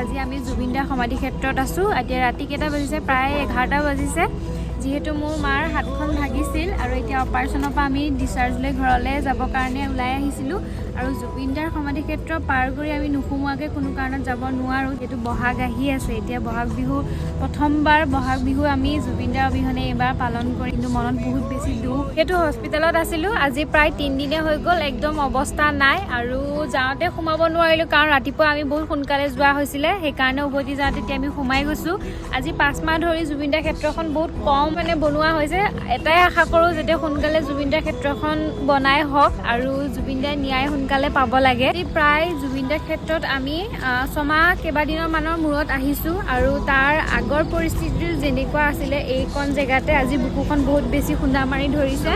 আজি আমি জুবিন দাৰ সমাধি ক্ষেত্ৰত আছো। এতিয়া ৰাতি কেইটা বাজিছে? প্ৰায় 11টা বাজিছে। যিহেতু মোৰ মাৰ হাতখন ভাগিছিল আৰু এতিয়া অপাৰেশ্যনৰ পৰা আমি ডিচাৰ্জ লৈ ঘৰলৈ যাবৰ কাৰণে ওলাই আহিছিলোঁ। আৰু জুবিন দাৰ সমাধি ক্ষেত্ৰ পাৰ কৰি আমি নোসোমোৱাকৈ কোনো কাৰণত যাব নোৱাৰোঁ। যিহেতু বহাগ আহি আছে, এতিয়া বহাগ বিহু প্ৰথমবাৰ বহাগ বিহু আমি জুবিন দাৰ অবিহনে এইবাৰ পালন কৰি, কিন্তু মনত বহুত বেছি দুখ। সেইটো হস্পিটেলত আছিলোঁ, আজি প্ৰায় 3 দিনে হৈ গ'ল, একদম অৱস্থা নাই। আৰু যাওঁতে সোমাব নোৱাৰিলোঁ কাৰণ ৰাতিপুৱা আমি বহুত সোনকালে যোৱা হৈছিলে, সেইকাৰণে উভতি যাওঁতে এতিয়া আমি সোমাই গৈছোঁ। আজি 5 মাহ ধৰি জুবিন দাৰ ক্ষেত্ৰখন বহুত কম বনোৱা হৈছে। এটাই আশা কৰোঁ যাতে সোনকালে জুবিন দাৰ ক্ষেত্ৰখন বনাই হওক আৰু জুবিন দাৰ ন্যায় সোনকালে পাব লাগে। প্ৰায় জুবিন দাৰ ক্ষেত্ৰত আমি 6 মাহ কেইবাদিনৰ মানৰ মূৰত আহিছোঁ আৰু তাৰ আগৰ পৰিস্থিতিটো যেনেকুৱা আছিলে এইকণ জেগাতে আজি বুকুখন বহুত বেছি খুন্দা মাৰি ধৰিছে।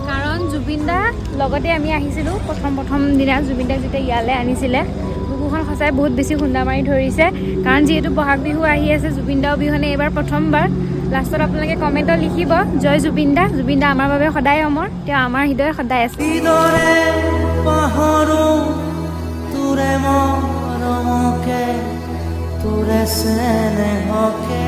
কাৰণ জুবিন দাৰ লগতে আমি আহিছিলোঁ প্ৰথম দিনা জুবিন দাক যেতিয়া ইয়ালৈ আনিছিলে। বুকুখন সঁচাই বহুত বেছি খুন্দা মাৰি ধৰিছে কাৰণ যিহেতু বহাগ বিহু আহি আছে, জুবিন দাৰ অবিহনে এইবাৰ প্ৰথমবাৰ। লাষ্টত আপোনালোকে কমেণ্টত লিখিব জয় জুবিন দা। জুবিন দা আমাৰ বাবে সদায় অমৰ, তেওঁ আমাৰ হৃদয় সদায় আছে। তোৰে স্নেহকে